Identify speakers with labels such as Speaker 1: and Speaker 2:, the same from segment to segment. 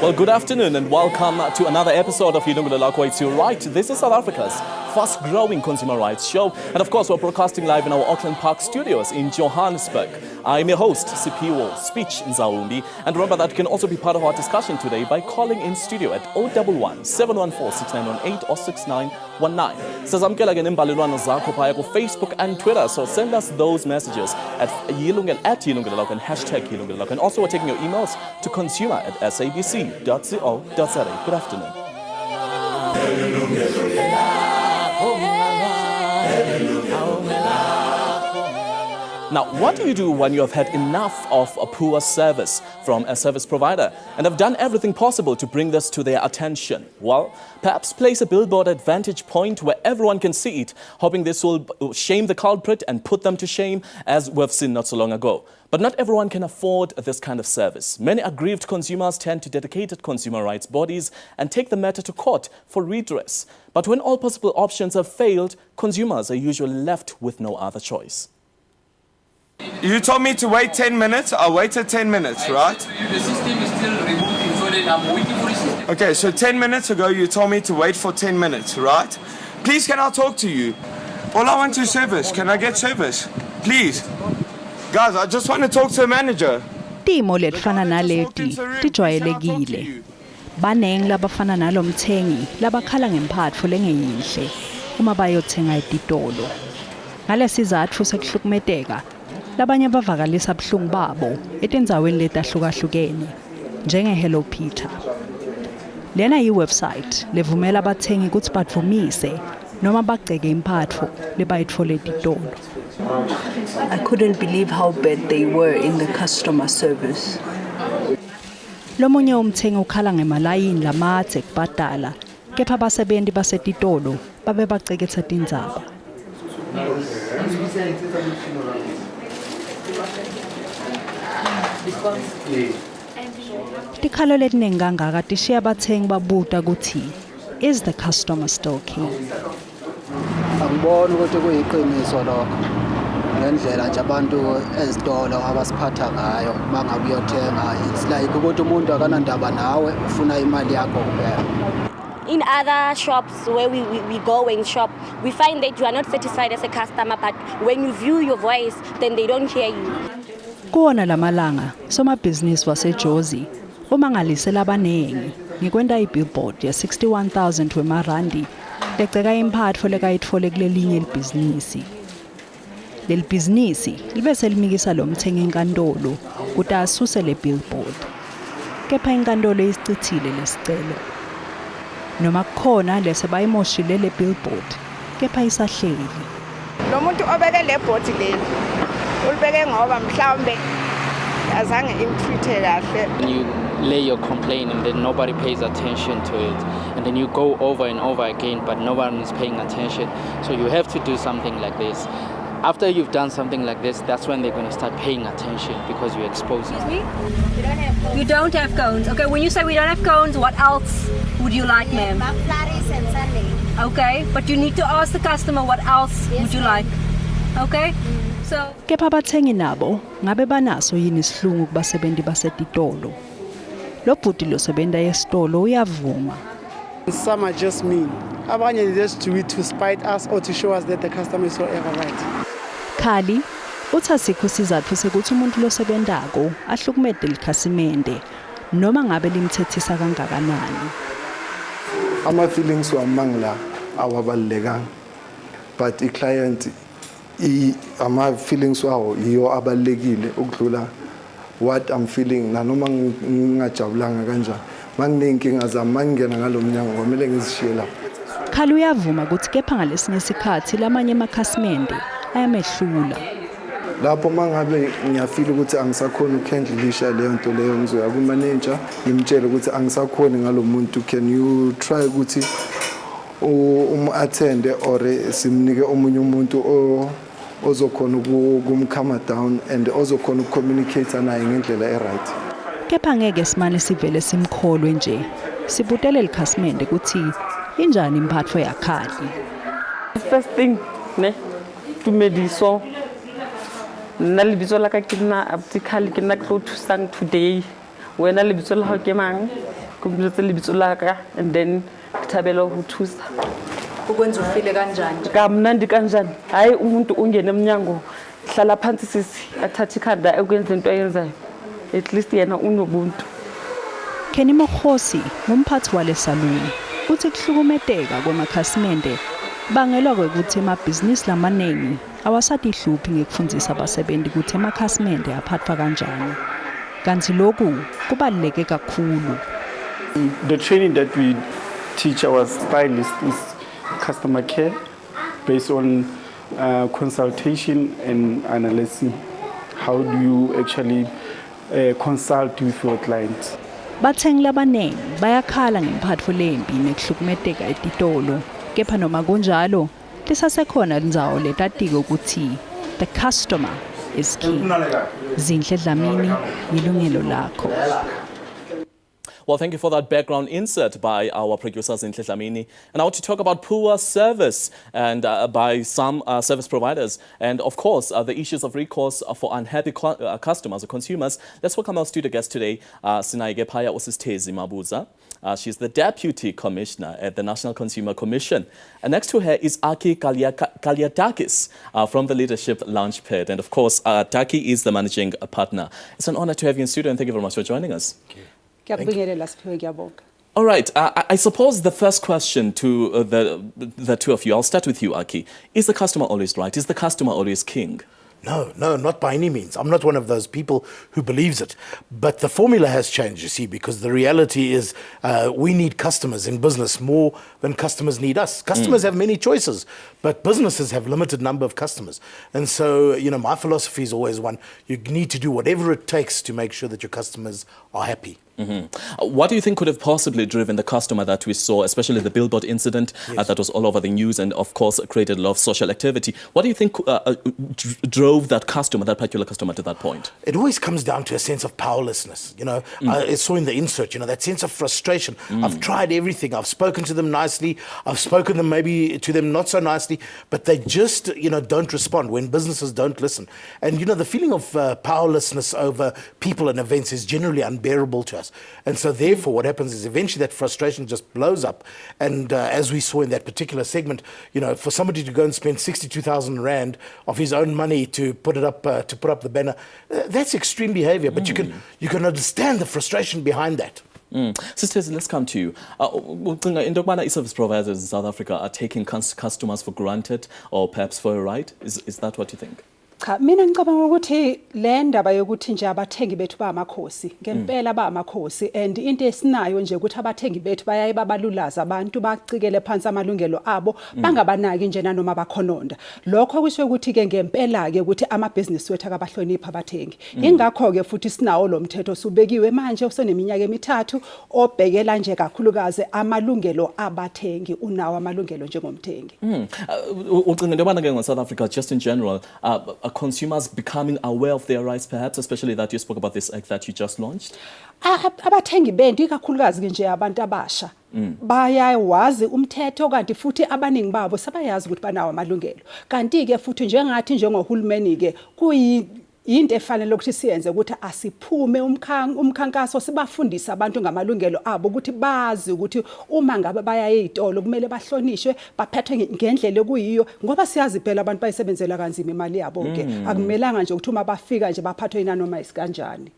Speaker 1: Well, good afternoon and welcome to another episode of Yilungelo Lakho. It's your right. This is South Africa's fast-growing consumer rights show. And of course, we're broadcasting live in our Auckland Park studios in Johannesburg. I'm your host, Sipiwo Speech Nzawumbi. And remember that you can also be part of our discussion today by calling in studio at 011 714 6918 or 6919. Sazamkela ke nembalelwano zakho phaya ku Facebook and Twitter. So send us those messages at Yilungelo Lakho and hashtag Yilungelo Lakho. And also we're taking your emails to consumer@sabc.co.za. Good afternoon. Now, what do you do when you have had enough of a poor service from a service provider and have done everything possible to bring this to their attention? Well, perhaps place a billboard at vantage point where everyone can see it, hoping this will shame the culprit and put them to shame, as we've seen not so long ago. But not everyone can afford this kind of service. Many aggrieved consumers turn to dedicated consumer rights bodies and take the matter to court for redress. But when all possible options have failed, consumers are usually left with no other choice.
Speaker 2: You told me to wait 10 minutes. I waited 10 minutes, right?
Speaker 3: The system is still rebooting, so then I'm waiting for the system.
Speaker 2: Okay, so 10 minutes ago you told me to wait for 10 minutes, right? Please, can I talk to you? All I want is service. Can I get service? Please. Guys, I just want to talk to a manager.
Speaker 4: Timo letfana naleti tijwayelekile. Baneng labafana nalomthengi labakhala ngemphatfo lengeyinhle uma bayothenga etitolo. Ngalesizatfu sekuhlukumeteka labanye bavakalisa buhlungu babo etindzaweni letahlukahlukene njenge Hello Peter. Lena yi-website levumela abathengi ukuthi badvumise noma bagceke imphatfo lebayitfole etitolo.
Speaker 5: I couldn't believe how bad they were in the customer service.
Speaker 4: Lomunye umthengi ukhala ngemalayini lamadze kubhadala, kepha abasebenzi basetitolo babe bagceketsa tindzaba. Tikhalo letiningi kangaka tishiya abathengi babuta ukuthi, is the customer still king?
Speaker 6: Angiboni ukuthi kuyiqiniso lokho ngendlela nje abantu ezitolo abasiphatha ngayo mangabe uyothenga. It's like ukuthi umuntu akanandaba nawe ufuna imali yakho kuphela.
Speaker 7: In other shops where we go and shop, we find that you are not satisfied as a customer, but when you view your voice, then they don't hear you.
Speaker 4: Kuona lamalanga, somabhizinisi waseJozi umangalisela abanengi ngikwenda ibillboard ya 61,000 wemarandi leceka imphatfo lekayitfole kulelinye libhizinisi. Leli bhizinisi libe selimikisa lo mthengi enkantolo ukuthi asuse le billboard. Kepha inkantolo isicithile lesicelo. Noma kukhona lese bayimoshile le billboard, kepha isahleli.
Speaker 8: Lo muntu obeke le board leli ulibeke ngoba mhlawumbe azange imtreat kahle.
Speaker 9: You lay your complaint and then nobody pays attention to it, and then you go over and over again but no one is paying attention. So you have to do something like this. After you've done something like this, that's when they're going to start paying attention because you expose them.
Speaker 10: You don't have cones. Okay, when you say we don't have cones, what else would you like, ma'am? Okay, but you need to ask the customer what else would you like. Okay? So
Speaker 4: kepha abathengi nabo ngabe banaso yini isihlungu kubasebenzi basetitolo. Lo bhuti lo sebenza esitolo uyavuma.
Speaker 6: Some are just mean. Abanye just do it to spite us or to show us that the customer is so ever right.
Speaker 4: KALLI uthi asikho sizathu sekuthi umuntu lo sebendako ahlukumede likhasimende noma ngabe limthethisa kangakanani.
Speaker 11: Ama feelings wamangla awabalekanga, but I client ama feelings wawo iyo abalekile ukudlula what I'm feeling nanoma ngingajabulanga kanjani. Manginenkinga zami mangena ngalomnyango kwamele ngizishiye lapho.
Speaker 4: KALLI uyavuma ukuthi kepha ngalesinye isikhathi lamanye amakhasimende ayamehlula.
Speaker 11: Lapho mangabe ngiyafila ukuthi angisakhona ukhandlisha leyo nto leyo ngizoya ku manager ngimtshele ukuthi angisakhona ngalomuntu, can you try ukuthi attend or simnike omunye umuntu ozokhona ukumcalm down and ozokhona ukucommunicate naye ngendlela eright.
Speaker 4: Kepha ngeke simane sivele simkholwe nje. Sibutele likhasimende ukuthi injani imphatfo yaKALLI.
Speaker 12: First thing, ne, tumediso. Nna lebitso la ka ke nna abuti KHALI ke nna tlo thusang today. Wena lebitso la hao ke mang? Ke boletse lebitso la ka and then ke thabela ho thusa.
Speaker 5: Ukwenza ufile kanjani?
Speaker 12: Kamnandi kanjani? Hayi umuntu ungena emnyango hlala phansi sisi athatha ikhanda ekwenza into ayenzayo. At least yena unobuntu.
Speaker 4: Kenny MOKGOSI ngumphathi wale salon uthi kuhlukumeteka kwamakhasimende bangelwa ukuthi amabhizinisi lamaningi awasadihluphi ngekufundisa abasebenzi ukuthi amakhasimende aphathwa kanjani. Kanti lokhu kubaluleke kakhulu.
Speaker 13: The training that we teach our stylists is customer care based on consultation and analysis. How do you actually consult with your clients?
Speaker 4: Bathengi labaningi bayakhala ngemphatho lembi nekuhlukumeteka etitolo. Kepha noma kunjalo lisasekhona indzawo letatiko ukuthi the customer is key. Zinhle Dlamini, Yilungelo Lakho.
Speaker 1: Well, thank you for that background insert by our producer, Zinhle Dlamini. And now to talk about poor service and by some service providers. And of course, the issues of recourse for unhappy customers or consumers. Let's welcome our studio guest today, Sinaige Phaya Osistezi Mabuza. She's the Deputy Commissioner at the National Consumer Commission. And next to her is KALLIATAKIS from the Leadership Launchpad. And of course, Taki is the Managing Partner. It's an honor to have you in studio and thank you very much for joining us. All right, I suppose the first question to the two of you, I'll start with you, Aki. Is the customer always right? Is the customer always king?
Speaker 14: No, not by any means. I'm not one of those people who believes it. But the formula has changed, you see, because the reality is we need customers in business more than customers need us. Customers have many choices, but businesses have limited number of customers. And so, my philosophy is always one. You need to do whatever it takes to make sure that your customers are happy.
Speaker 1: What do you think could have possibly driven the customer that we saw, especially the billboard incident that was all over the news and, of course, created a lot of social activity? What do you think drove that particular customer to that point?
Speaker 14: It always comes down to a sense of powerlessness. I saw in the insert, that sense of frustration. I've tried everything. I've spoken to them nicely. I've spoken to them not so nicely, but they just, don't respond when businesses don't listen. And, the feeling of powerlessness over people and events is generally unbearable to us. And so therefore what happens is eventually that frustration just blows up. And as we saw in that particular segment, for somebody to go and spend 62,000 Rand of his own money to put up the banner, that's extreme behavior. But you can understand the frustration behind that.
Speaker 1: Sisters, let's come to you. Service providers in South Africa are taking customers for granted or perhaps for a right. Is that what you think?
Speaker 15: Cha mina ngicabanga ukuthi le ndaba yokuthi nje abathengi bethu ba amakhosi ngempela ba amakhosi and into esinayo nje ukuthi abathengi bethu bayaye babalulaza abantu bacikele phansi amalungelo abo bangabanaki nje nanoma bakhononda lokho kusho ukuthi ke ngempela ke ukuthi amabhizinisi wethu akabahlonipha abathengi ingakho ke futhi sinawo lo mthetho subekiwe manje useneminyaka emithathu obhekela nje kakhulukazi amalungelo abathengi unawo amalungelo njengomthengi
Speaker 1: ucinga into yobana ke ngo South Africa just in general are consumers becoming aware of their rights, perhaps, especially that you spoke about this act that you just launched?
Speaker 15: Abathengi bendi ikakhulukazi nje abantu abasha bayawazi umthetho kanti futhi abaningi babo sabayazi ukuthi banawo amalungelo kanti ke futhi njengathi njengohulumeni ke into efanele ukuthi siyenze ukuthi asiphume umkhankaso sibafundisa abantu ngamalungelo abo ukuthi bazi ukuthi uma ngabe baya ezitolo kumele bahlonishwe baphethwe ngendlela okuyiyo ngoba siyazi phela abantu bayisebenzela kanzima imali yabo ke akumelanga nje ukuthi uma bafika nje baphathwe inanoma isikanjani.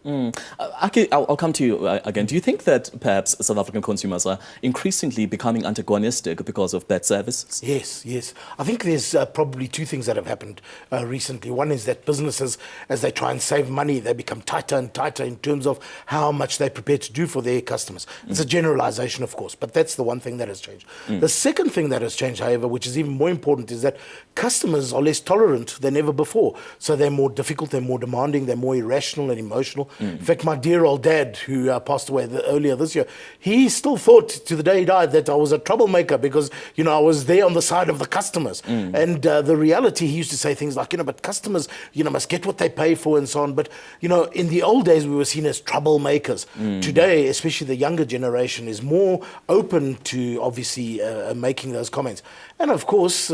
Speaker 1: Aki, I'll come to you again. Do you think that perhaps South African consumers are increasingly becoming antagonistic because of bad services?
Speaker 14: Yes. I think there's probably two things that have happened recently. One is that businesses, as they try and save money, they become tighter and tighter in terms of how much they're prepared to do for their customers. It's a generalization, of course, but that's the one thing that has changed. The second thing that has changed, however, which is even more important, is that customers are less tolerant than ever before. So they're more difficult, they're more demanding, they're more irrational and emotional. In fact, my dear old dad, who passed away earlier this year, he still thought to the day he died that I was a troublemaker because, I was there on the side of the customers. And the reality, he used to say things like, but customers, must get what they pay pay for and so on. But, you know, in the old days, we were seen as troublemakers. Today, especially the younger generation, is more open to obviously making those comments. And of course,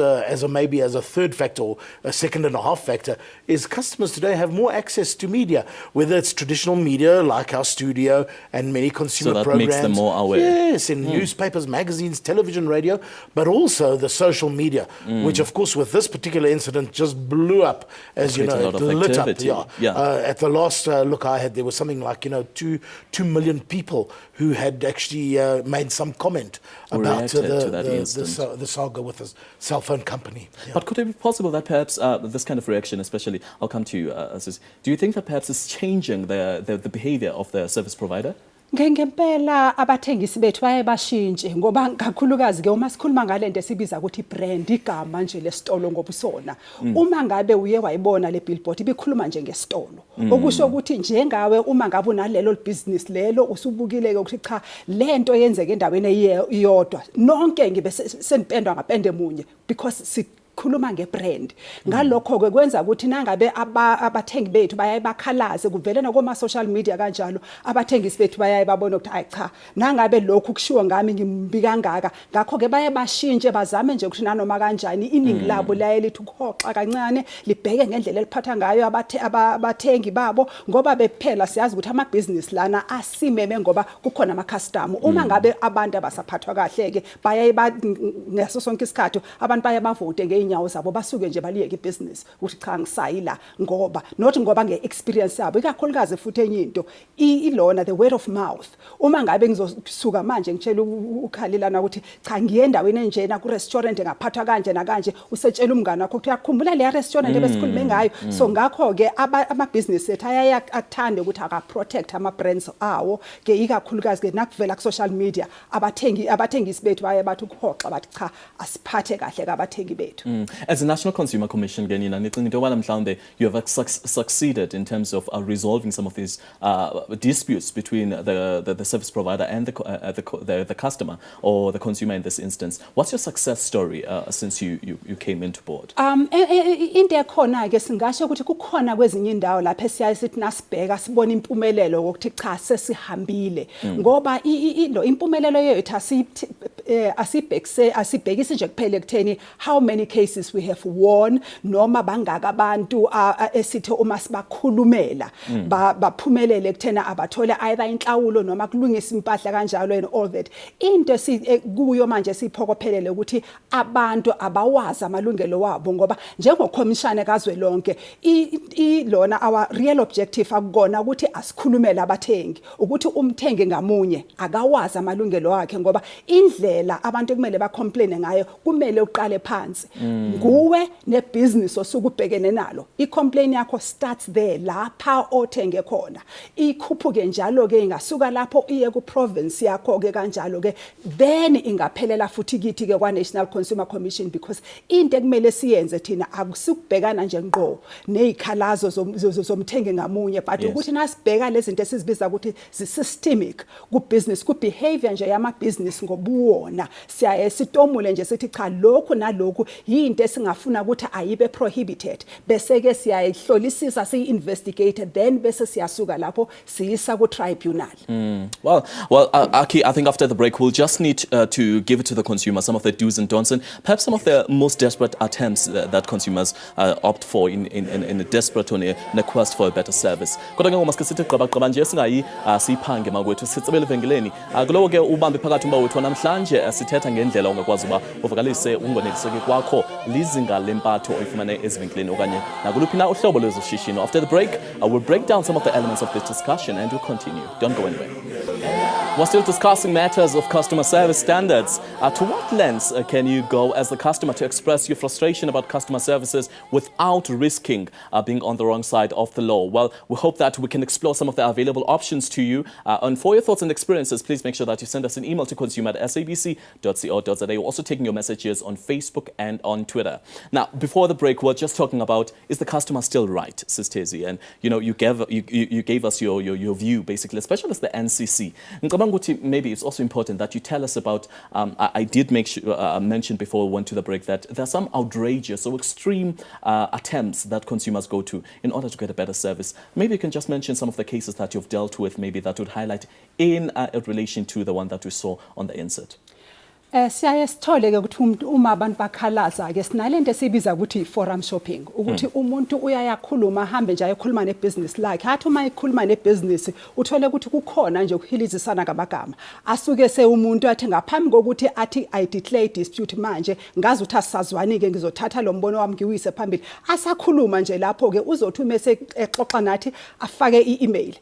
Speaker 14: maybe as a third factor or a second and a half factor, is customers today have more access to media, whether it's traditional media like our studio and many consumer
Speaker 1: so that
Speaker 14: programs.
Speaker 1: makes them more aware.
Speaker 14: Yes, in newspapers, magazines, television, radio, but also the social media, which of course with this particular incident just blew up, as you know, it lit up. At the last look I had, there was something like 2 million people who had actually made some comment about the saga with the cell phone company.
Speaker 1: But could it be possible that perhaps this kind of reaction, especially, I'll come to you, Sis, do you think that perhaps it's changing the behavior of the service provider?
Speaker 15: Ngempela abathengisi bethu baye bashintshe ngoba kakhulukazi ke uma sikhuluma ngalento esibiza ukuthi brand igama nje lesitolo ngobusona uma ngabe uye wayibona le billboard ibikhuluma nje ngesitolo okusho ukuthi njengawe uma ngabe unalelo business lelo usubukile ke ukuthi cha lento yenzeke endaweni iyodwa nonke ngibe senipendwa ngapende munye because khuluma ngebrand ngalokho ke kwenza ukuthi nangabe abathengi bethu bayaye bakhalaze kuvele nakoma social media kanjalo abathengisi bethu bayaye babona ukuthi hayi cha nangabe lokhu kushiwo ngami ngimbi kangaka ngakho ke baye bashintshe bazame nje ukuthi nanoma kanjani iningi labo laye lithi ukuhoxa kancane libheke ngendlela eliphatha ngayo abathengi babo ngoba bephela siyazi ukuthi ama business lana asimeme ngoba kukhona ama customer uma ngabe abantu abasaphathwa kahle ke bayaye ngaso sonke isikhathi abantu baye bavote inyawo zabo basuke nje baliyeke ibusiness ukuthi cha ngisayila ngoba not ngoba ngeexperience yabo ikakhulukazi futhi enye into ilona the word of mouth uma ngabe ngizosuka manje ngitshela ukhalilana ukuthi cha ngiye endaweni enjena ku restaurant ngaphathwa kanje nakanje usetshela umngane wakho ukuthi yakhumbula le restaurant ebesikhulume ngayo so ngakho ke ama business ethu ayathanda ukuthi aka protect ama brands awo ke ikakhulukazi ke nakuvela ku social media abathengisi bethu baye bathi ukuhoxa bathi cha asiphathe kahle kabathengi bethu.
Speaker 1: As a National Consumer Commission, you have succeeded in terms of resolving some of these disputes between the service provider and the customer or the consumer in this instance. What's your success story since you came into board?
Speaker 15: Into ekhona ke singasho ukuthi kukhona kwezinye indawo lapha esiyaye sithi nasibheka sibona impumelelo ukuthi cha sesihambile ngoba impumelelo yethu asibhekise nje kuphela ekutheni how many cases we have won noma bangaka abantu esithi uma sibakhulumela baphumelele ekuthena abathole either inhlawulo noma kulungisa impahla kanjalo and all that into kuyo manje siphokophelele ukuthi abantu abawazi amalungelo wabo ngoba njengokhomishana kazwelonke lona our real objective akukona ukuthi asikhulumele abathengi ukuthi umthengi ngamunye akawazi amalungelo wakhe ngoba indlela abantu kumele bacomplain ngayo kumele uqale phansi nguwe nebusiness osukubhekene nalo icomplain yakho starts there lapha othenge khona ikhuphuke njalo ke ingasuka lapho iye ku province yakho ke kanjalo ke then ingaphelela futhi kithi ke kwa National Consumer Commission because into ekumele siyenze thina akusukubhekana nje ngqo nezikhalazo zomthengi ngamunye but ukuthi nasibheka lezi zinto esizibiza ukuthi systemic ku business ku behavior nje yama business ngobuwona siyaye sitomule nje sithi cha lokhu nalokhu yinto esingafuna ukuthi ayibe prohibited bese ke siyayihlolisisa si-investigate then bese siyasuka lapho siyisa ku tribunal.
Speaker 1: Well, Aki, I think after the break we'll just need to give it to the consumer some of the do's and don'ts and perhaps some of the most desperate attempts that consumers opt for in a desperate or in a quest for a better service. Kodwa ke ngoba sithi gqaba nje singayi siphange makwethu sitsebele evengeleni kulowo ke ubambe phakathi umba wethu namhlanje sithetha ngendlela ongakwazi uba uvakalise ungoneliseke kwakho lizinga lempatho oyifumane ezivengeleni okanye nakuluphi na uhlobo lwezoshishino. After the break I will break down some of the elements of this discussion and we'll continue. Don't go anywhere. We're still discussing matters of customer service standards. To what lengths can you go as a customer to express your frustration about customer services without risking being on the wrong side of the law? Well, we hope that we can explore some of the available options to you. And for your thoughts and experiences, please make sure that you send us an email to consumer@sabc.co.za. We're also taking your messages on Facebook and on Twitter. Now, before the break, we're just talking about, is the customer still right, Sistezi? And, you know, you gave us your view, basically, especially as the NCC. Maybe it's also important that you tell us about, I did mention before we went to the break that there are some outrageous or extreme attempts that consumers go to in order to get a better service. Maybe you can just mention some of the cases that you've dealt with, maybe that would highlight in relation to the one that we saw on the insert.
Speaker 15: Siyaye sithole ke ukuthi uma abantu bakhalaza ke sinalento esibiza ukuthi forum shopping ukuthi umuntu uyayakhuluma ahambe nje ayokhuluma nebusiness lakhe hathi uma ekhuluma nebusiness uthole ukuthi kukhona nje ukuhilizisana ngamagama asuke umuntu athi ngaphambi kokuthi athi I declare dispute manje ngazi ukuthi asazwani ke ngizothatha lo mbono wami ngiwise phambili asakhuluma nje lapho ke uzothi mase exoxa nathi afake i-email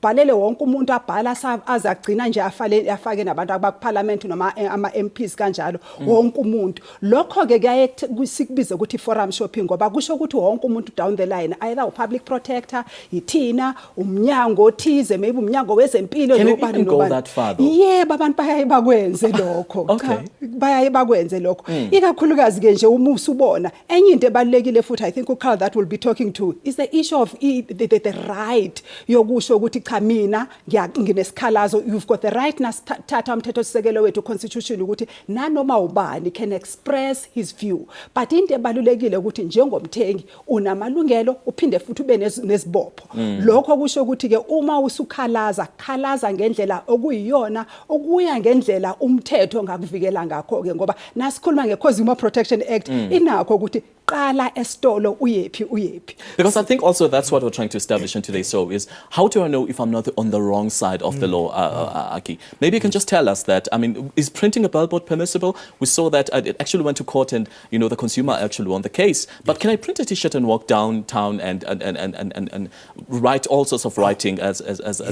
Speaker 15: balele wonke umuntu abhala azagcina nje afake nabantu abakuparliament noma ama-MPs kanjalo wonke umuntu lokho ke kuyaye sikubize ukuthi forum shopping ngoba kusho ukuthi wonke umuntu down the line either u-public protector ithina umnyango othize maybe umnyango wezempilo nobani nobani yebo abantu bayaye bakwenze lokho bayaye bakwenze lokho ikakhulukazi ke nje uma usubona enye into ebalekile futhi I think uKarl that will be talking to is the issue of the right yokusho ukuthi cha mina nginesikhalazo you've got the right nasithatha umthetho sisekelo wethu constitution ukuthi nanoma ubani can express his view but into ebalulekile ukuthi njengomthengi unamalungelo uphinde futhi ube nesibopho lokho kusho ukuthi ke uma usukhalaza khalaza ngendlela okuyiyona okuya ngendlela umthetho ngakuvikela ngakho ke ngoba nasikhuluma ngeConsumer Protection Act inakho ukuthi qala esitolo uyephi.
Speaker 1: Because I think also that's what we're trying to establish in today's show is how do I know if I'm not on the wrong side of the law, Aki? Maybe you can just tell us that. I mean, is printing a billboard permissible? We saw that it actually went to court and, you know, the consumer actually won the case. But can I print a T-shirt and walk downtown and write all sorts of writing as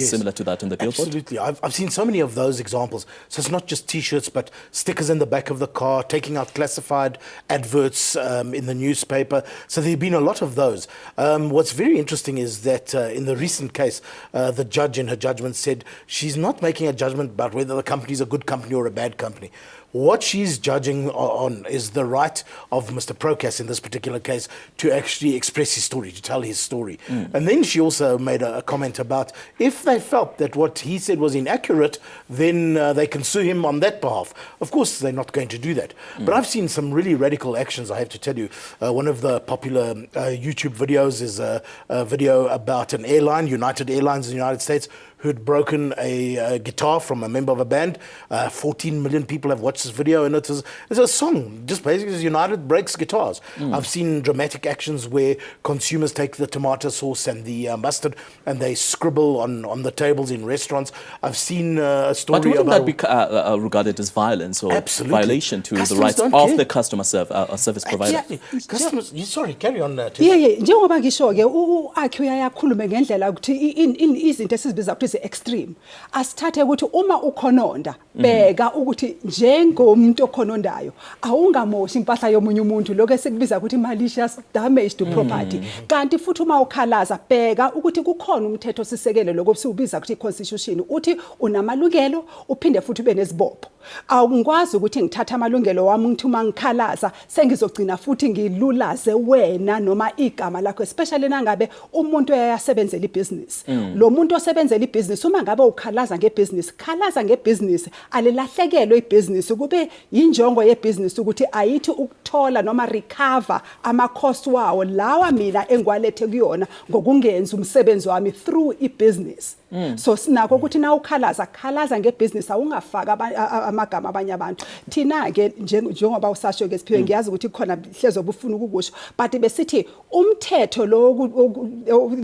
Speaker 1: similar to that on the billboard?
Speaker 14: Absolutely. I've seen so many of those examples. So it's not just T-shirts, but stickers in the back of the car, taking out classified adverts in the newspaper. So there have been a lot of those. What's very interesting is that in the recent case, the judge in her judgment said she's not making a judgment about whether the company is a good company or a bad company. What she's judging on is the right of Mr. Prokas in this particular case to actually express his story, to tell his story. And then she also made a comment about if they felt that what he said was inaccurate, then they can sue him on that behalf. Of course, they're not going to do that. But I've seen some really radical actions, I have to tell you. One of the popular YouTube videos is a video about an airline, United Airlines in the United States, who had broken a guitar from a member of a band. 14 million people have watched this video, and it's a song, just basically United breaks guitars. I've seen dramatic actions where consumers take the tomato sauce and the mustard and they scribble on the tables in restaurants. I've seen a story
Speaker 1: but wouldn't
Speaker 14: about...
Speaker 1: that be regarded as violence or violation to the rights of the customer service provider?
Speaker 14: Customers, sorry, carry on.
Speaker 15: Njengoba ngisho ke uAkhi uyakhuluma ngendlela ukuthi izinto esizibiza ukuthi extreme asithathe ukuthi uma ukhononda bheka ukuthi njengomuntu okhonondayo awungamoshi impahla yomunye umuntu lokho esikubiza ukuthi malicious damage to property kanti futhi uma ukhalaza bheka ukuthi kukhona umthetho sisekelo lokho siubiza ukuthi constitution uthi unamalungelo uphinde futhi ube nezibopho awungikwazi ukuthi ngithatha amalungelo wami ngithi uma ngikhalaza sengizogcina futhi ngilulaze wena noma igama lakho especially nangabe umuntu uyasebenzela ibusiness lo muntu osebenzela ibusiness uma ngabe ukhalaza ngebusiness khalaza ngebusiness alelahlekelwe ibusiness kube injongo yebusiness ukuthi ayithi ukuthola noma recover ama cost wawo lawa mina engwalethe kuyona ngokungenza umsebenzi wami through ibusiness. So sinako ukuthi na ukhalaza khalaza ngebusiness awungafaka amagama abanye abantu thina ke njengoba usasho ke siphiwe ngiyazi ukuthi khona hlezo obufuna ukukusho but besithi umthetho lo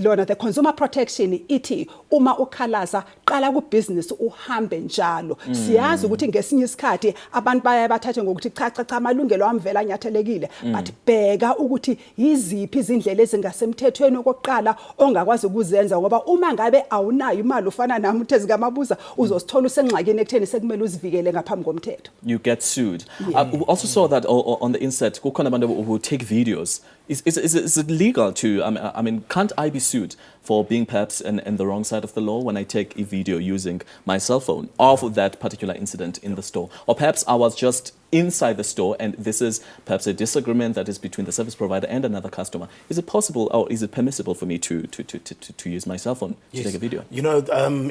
Speaker 15: lona the consumer protection ithi uma ukhalaza qala ku business uhambe njalo siyazi ukuthi ngesinye isikhathi abantu baye bathathe ngokuthi cha amalungelo amvela anyathelekile but bheka ukuthi yiziphi izindlela ezingasemthethweni okokuqala ongakwazi ukuzenza ngoba uma ngabe awunayo imali ufana nami uthezi ngamabuza uzosithola usengxakini ekutheni sekumele uzivikele ngaphambi komthetho.
Speaker 1: You get sued. We also saw that on the insert kukhona abantu who take videos. Is it legal to, I mean, can't I be sued for being perhaps in the wrong side of the law when I take a video using my cell phone of that particular incident in the store? Or perhaps I was just inside the store and this is perhaps a disagreement that is between the service provider and another customer, is it possible or is it permissible for me to use my cell phone to take a video?
Speaker 14: You know,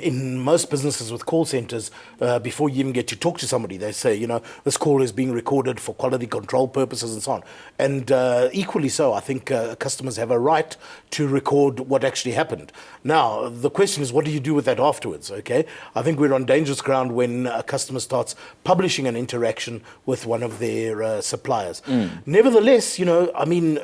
Speaker 14: in most businesses with call centers, before you even get to talk to somebody, they say, you know, this call is being recorded for quality control purposes and so on. And equally so, I think customers have a right to record what actually happened. Now, the question is, what do you do with that afterwards, okay? I think we're on dangerous ground when a customer starts publishing an interaction with one of their suppliers. Nevertheless, you know, I mean,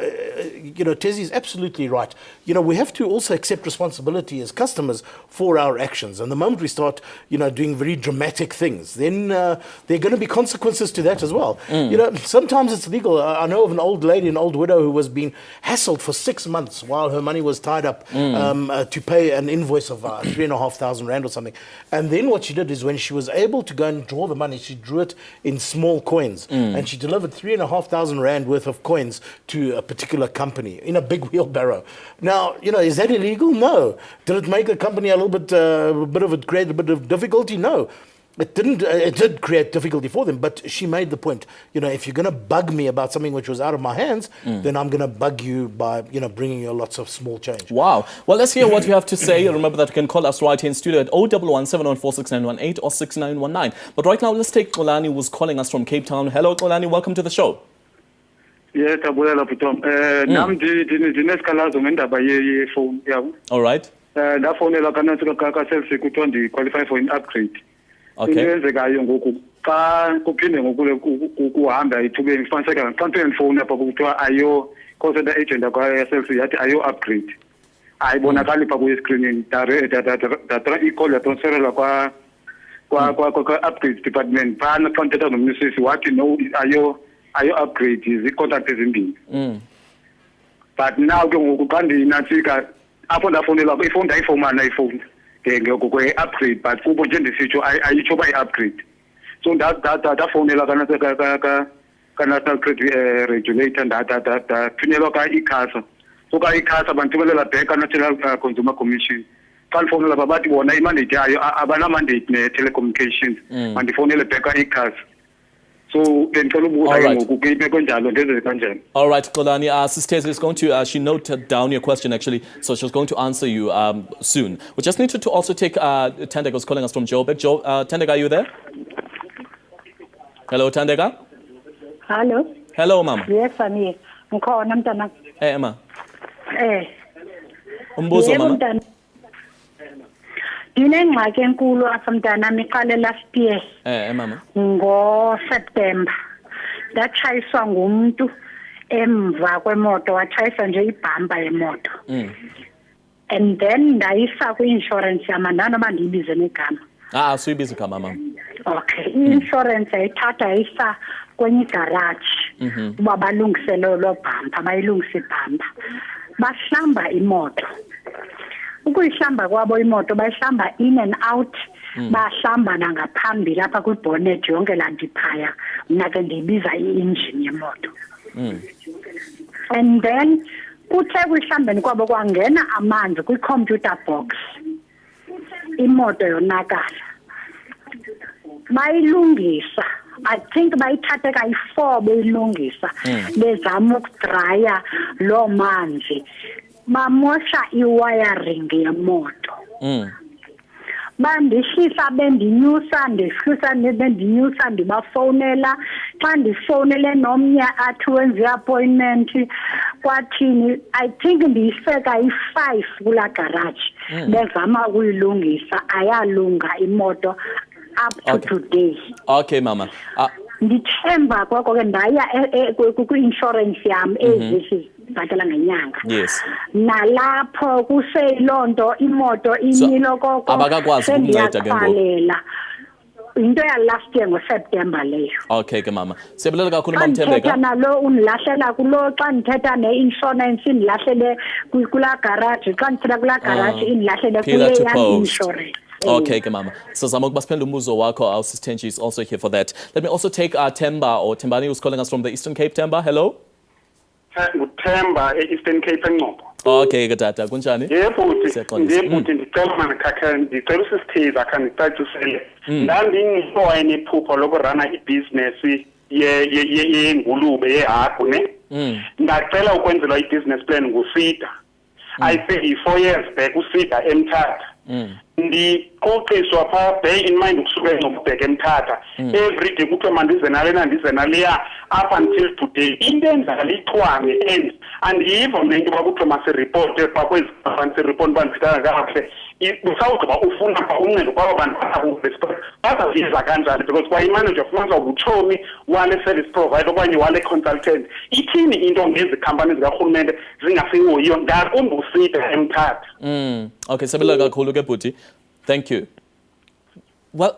Speaker 14: you know, Tezi is absolutely right. You know, we have to also accept responsibility as customers for our actions. And the moment we start, you know, doing very dramatic things, then there are going to be consequences to that as well. You know, sometimes it's legal. I know of an old lady, an old widow who was being hassled for 6 months while her money was tied up to pay an invoice of 3,500 rand or something. And then what she did is when she was able to go and draw the money, she drew it in small coins. And she delivered 3,500 rand worth of coins to a particular company in a big wheelbarrow. Now, you know, is that illegal? No. Did it make the company create a bit of difficulty? No. It didn't. It did create difficulty for them, but she made the point. You know, if you're going to bug me about something which was out of my hands, then I'm going to bug you by, you know, bringing you lots of small change.
Speaker 1: Wow. Well, let's hear what you have to say. Remember that you can call us right here in studio at 011-714-6918 or 6919. But right now, let's take Xolani, who's calling us from Cape Town. Hello, Xolani. Welcome to the show.
Speaker 16: Yeah, tabulela Putom. Nam dineskalazo ngendaba ye-phone yabo.
Speaker 1: All right.
Speaker 16: Ndafonela kanatsuka ka-SABC kuthiwa ndi-qualify for an upgrade.
Speaker 1: Okay.
Speaker 16: Into eyenzekayo ngoku xa kuphinde ngokule kuhamba ithubeni kufaniseka xa ndiphe ndifowuni apha kuthiwa ayo call center agent yakwa-SABC yathi ayo upgrade. Ayibonakali pha kwi-screening. Datra i-call yatransferelwa kwa-upgrade department. Phana xa ndithetha nomnisisi wathi no ayo upgrade zi-contact ezimbini. But now ke ngoku xa ndinatsika apho ndafonelwa ifowuni ndayifumana ifowuni ngokwe-upgrade but kubo nje ndisitsho ayitsho uba i-upgrade. So ndafonela ka-national credit regulator ndathunyelwa ka-ICASA. So ka-ICASA bandithumelela back ka-National Consumer Commission. Xa ndifowunela bathi bona imandate yayo abanamandate ne-telecommunications. Mandifowunele back ka-ICASA. So
Speaker 1: All right,
Speaker 16: Xolani,
Speaker 1: Sister is going to, she noted down your question actually, so she's going to answer you soon. We just need to also take Tandega, who's calling us from Joburg. Tandega, are you there? Hello, Tandega?
Speaker 17: Hello.
Speaker 1: Hello, Mama.
Speaker 17: Yes, I'm here.
Speaker 1: Hey, Emma.
Speaker 17: Umbuzo, Mama. Ndinengxaki enkulu apha mntanam iqale last year.
Speaker 1: Mama.
Speaker 17: NgoSeptember. Ndatshayiswa ngumntu emva kwemoto, watshayisa nje ibhampa yemoto. And then ndayisa kwi-insurance yama nanoba ndiyibize negama.
Speaker 1: Suyibize igama, Mama.
Speaker 17: Okay. I-insurance yayithatha yayisa kwenye igarage. Uba balungisele loo bhampa, bayilungise ibhampa. Bahlamba imoto. Ukuyihlamba kwabo imoto bayihlamba in and out, bahlamba nangaphambili lapha kwibonnet yonke laa nto iphaya, mna ke ndiyibiza i-engine yemoto. And then kuthe kuyihlambeni kwabo kwangena amanzi kwi-computer box, imoto yonakala. Bayilungisa, I think bayithathe kayi-4 beyilungisa, bezama ukudraya loo manzi. Bamosha i-wiring yemoto. Bandihlisa bendinyusa bendinyusa ndibafowunela. Xa ndifowunele nomnye athi wenze i-appointment kwathini, I think ndiyifeka i-5 kulaa garage. Bezama ukuyilungisa, ayalunga imoto up to today.
Speaker 1: Okay, Mama.
Speaker 17: Ndithemba kwako ke ndaya kwi-insurance yam ezisi bhatala ngenyanga.
Speaker 1: Yes.
Speaker 17: Nalapho kuseyilonto imoto inilo koko.
Speaker 1: Abakakwazi ukunceda ke ngoku.
Speaker 17: Into ya last year ngoSeptember leyo.
Speaker 1: Okay ke mama. Siyabulela kakhulu Mama Thembeka.
Speaker 17: Xa nalo unilahlela kulo xa ndithetha ne-insurance inilahlele kula garage, xa ndithetha kula garage inilahlele kule insurance.
Speaker 1: Okay, ke mama. Sizama ukuba siphendule umbuzo wakho. Our assistant is also here for that. Let me also take Themba or Tembani, who's calling us from the Eastern Cape. Themba, hello.
Speaker 18: Themba Eastern Cape eNqobo.
Speaker 1: Okay, ke tata, kunjani?
Speaker 18: Yebo futhi ndicela mana khakha ndicela usisithiza kha ndicacisele. Ndandingekho enephupho lokurana ibusiness yengulube yehagu ne ngacela ukwenzelwa i-business plan ngusida I say 4 years back usida eMthatha ndiqoqiswa pha bear in mind ukusuka eNgqubheka eMthatha every day kuthiwa mandize nalena ndize naleya up until today into enzakala ixhwange and andiyiva mna into bakuthiwa masiripote pha kwezi report banzitanga kakuhle usawugqiba ufuna pha uncedo kwaba bantu bazaziza kanjani because kwayimanager fumanisa ubutshomi wale service provider okanye wale consultant ithini into ngezi companies zikarhulumente zingaseyihoyiyo ngakumbi usida eMthatha.
Speaker 1: Okay, sabela kakhulu ke bhuti. Thank you. Well,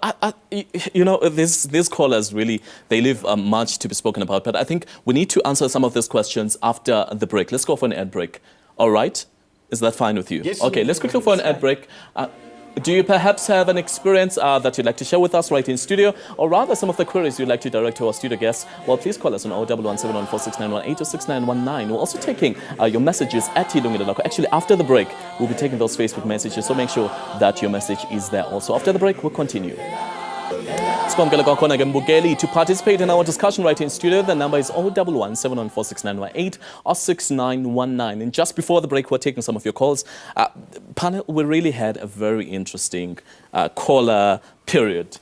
Speaker 1: you know, these callers really, they leave much to be spoken about, but I think we need to answer some of these questions after the break. Let's go for an ad break. All right? Is that fine with you?
Speaker 14: Yes.
Speaker 1: Okay, let's quickly go for an ad break. Do you perhaps have an experience that you'd like to share with us right in studio, or rather some of the queries you'd like to direct to our studio guests? Well, please call us on 011714691 or 6919. We're also taking your messages at Yilungelo Lakho. Actually, after the break, we'll be taking those Facebook messages, so make sure that your message is there also. After the break, we'll continue. To participate in our discussion right in studio, the number is 011714691 or 6919. And just before the break, we're taking some of your calls. Panel, we really had a very interesting caller period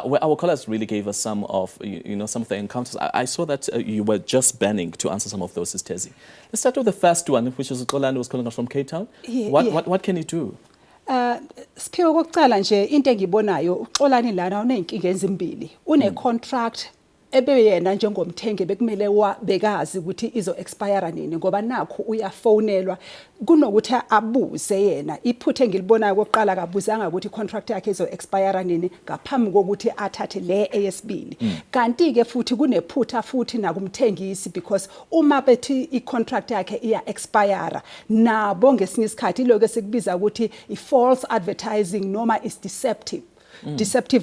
Speaker 1: where our callers really gave us some of, some of the encounters. I saw that you were just banning to answer some of those, Stezi. Let's start with the first one, which is Xolani was calling us from Cape Town. What can you do?
Speaker 15: Siphiwe kokucala nje into engibonayo uXolani lana uneyinkinga ezimbili une contract ebeyena njengomthengi bekumele bekazi ukuthi izo expire nini ngoba nakho uyafonelwa kunokuthi abuze yena iphuthe engilibonayo kokuqala kabuzanga ukuthi contract yakhe izo expire nini ngaphambi kokuthi athathe le eyesibili kanti ke futhi kunephutha futhi nakumthengisi because uma bethi icontract yakhe iya expire nabo ngesinye isikhathi lokho esikubiza ukuthi i-false advertising noma is deceptive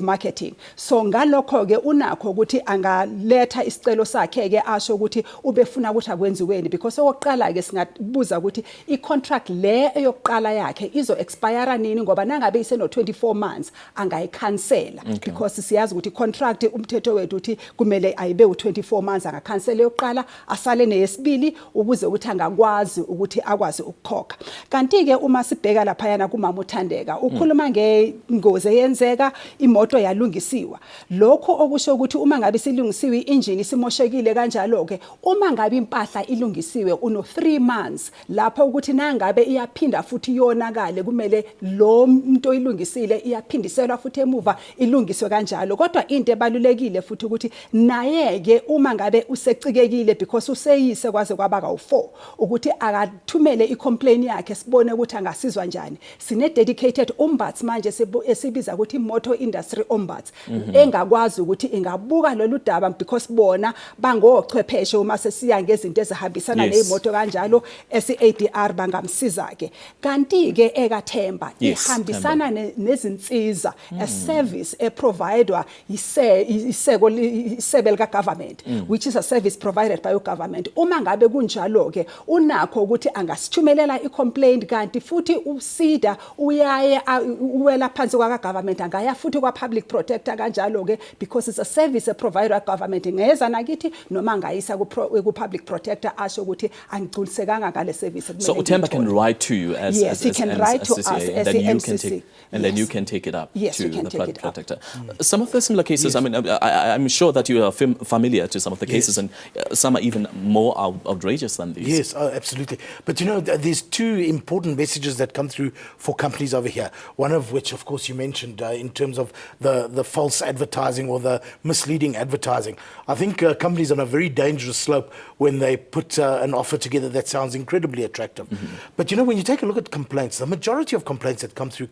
Speaker 15: marketing. So ngalokho ke unakho ukuthi angaletha isicelo sakhe ke asho ukuthi ubefuna ukuthi akwenziweni because oqala ke singabuza ukuthi icontract le eyokuqala yakhe izo expire nini ngoba nangabe iseno 24 months angayikhansela because siyazi ukuthi contract umthetho wethu uthi kumele ayibe u24 months angakhansela yokuqala asale neyesibili ukuze ukuthi angakwazi ukuthi akwazi ukukhokha. Kanti ke uma sibheka lapha yana kumama uThandeka ukhuluma ngengozi eyenzeka imoto yalungisiwa lokho okusho ukuthi uma ngabe silungisiwe i-engine simoshekile kanjalo ke uma ngabe impahla ilungisiwe uno 3 months lapho ukuthi nangabe iyaphinda futhi yonakale kumele lo muntu oyilungisile iyaphindiselwa futhi emuva ilungiswe kanjalo kodwa into ebalulekile futhi ukuthi naye ke uma ngabe usecikekile because useyise kwaze kwabaka u4 ukuthi akathumele i-complaint yakhe sibone ukuthi angasizwa kanjani sine dedicated ombuds manje esibiza ukuthi motor industry ombuds engakwazi ukuthi ingabuka lolu daba because bona bangochwepheshe uma sesiya ngezinto ezihambisana nezimoto kanjalo SADR bangamsiza ke kanti ke ekaThemba ihambisana nezinsiza a service provided isebe lika government which is a service provided by government uma ngabe kunjalo ke unakho ukuthi angasithumelela i-complaint kanti futhi usida uyaye uwela phansi kwa government angaya futhi kwa public protector kanjalo ke because it's a service provider government ngeza nakithi noma ngayisa ku public protector asho ukuthi angigculisekanga ngale service.
Speaker 1: So Uthemba can write to you as
Speaker 15: yes, he can write to us as the MCC.
Speaker 1: And then you can take it up to the public protector.
Speaker 15: Some
Speaker 1: of the similar cases, I mean, I'm sure that you are familiar to some of the cases and some are even more outrageous than these.
Speaker 14: Yes, absolutely. But you know, there's two important messages that come through for companies over here. One of which, of course, you mentioned in terms of the false advertising or the misleading advertising. I think companies are on a very dangerous slope when they put an offer together that sounds incredibly attractive. But you know, when you take a look at complaints, the majority of complaints that come through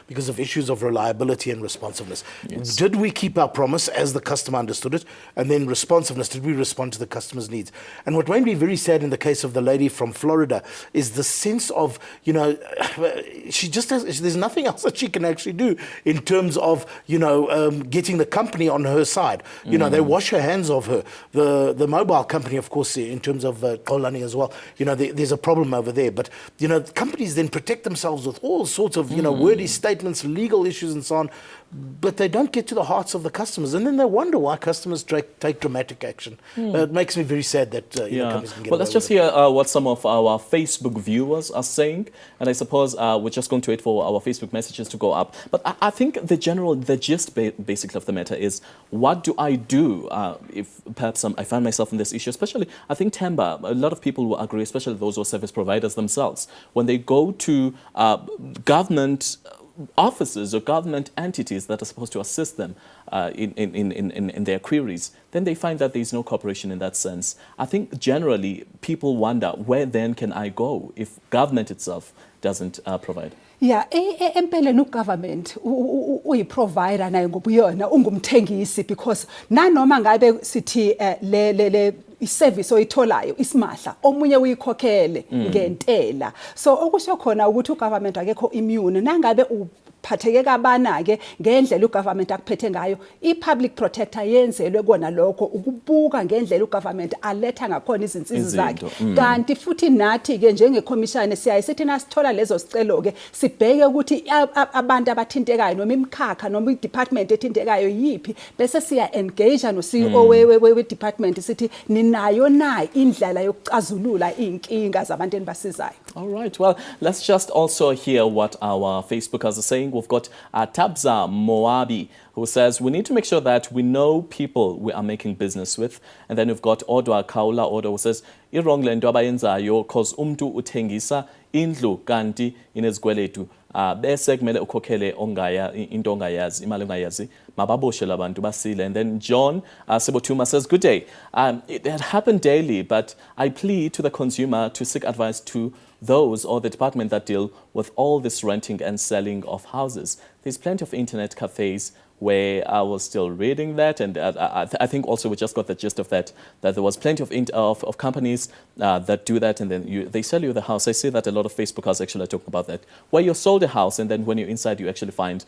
Speaker 14: because of issues of reliability and responsiveness. Yes. Did we keep our promise as the customer understood it? And then responsiveness, did we respond to the customer's needs? And what made me very sad in the case of the lady from Florida is the sense of, you know, she just has, there's nothing else that she can actually do in terms terms of, getting the company on her side. They wash her hands of her. The mobile company, of course, in terms of KALLIATAKIS as well, there's a problem over there. But, companies then protect themselves with all sorts of, wordy statements, legal issues and so on, but they don't get to the hearts of the customers. And then they wonder why customers take dramatic action. It makes me very sad that companies can get
Speaker 1: Well, let's just hear what some of our Facebook viewers are saying. And I suppose we're just going to wait for our Facebook messages to go up. But I think the gist basically of the matter is, what do I do if perhaps I find myself in this issue? Especially, I think Themba, a lot of people will agree, especially those who are service providers themselves, when they go to government offices or government entities that are supposed to assist them in their queries, then they find that there is no cooperation in that sense. I think generally people wonder, where then can I go if government itself doesn't provide?
Speaker 15: Yeah, empeleni ugovernment uyiprovider naye ngobuyona ungumthengisi, because nanoma ngabe sithi le iservice oyitholayo isimahla omunye uyikhokhele ngentela. So okusho khona ukuthi ugovernment akekho immune nangabe uphatheke kabana ke ngendlela ugovernment akuphethe ngayo. I-public protector yenzelwe kona lokho ukubuka ngendlela ugovernment aletha ngakhona izinsizi zakhe. Kanti futhi nathi ke njengecommission siyayisethi nasithola lezo sicelo ke sibheke ukuthi abantu abathintekayo noma imkhakha noma i-department ethintekayo yipi, bese siya engage no CEO we department sithi ninayo na indlela yokucazulula inkinga zabantu enibasizayo.
Speaker 1: All right, well, let's just also hear what our Facebookers are saying. We've got Tabza Moabi, who says, we need to make sure that we know people we are making business with. And then we've got Odwa Kaula Odo, who says, irong le nto abayenzayo cause umntu uthengisa indlu kanti inezigweletu. Bese kumele ukhokhele into ongayazi, imali ongayazi, mababoshe labantu basile. And then John Sebotuma says, good day. It had happened daily, but I plead to the consumer to seek advice to those or the department that deal with all this renting and selling of houses. There's plenty of internet cafes where I was still reading that, and I think also we just got the gist of that there was plenty of companies that do that, and then they sell you the house. I see that a lot of Facebookers actually are talking about that, where you're sold a house and then when you're inside you actually find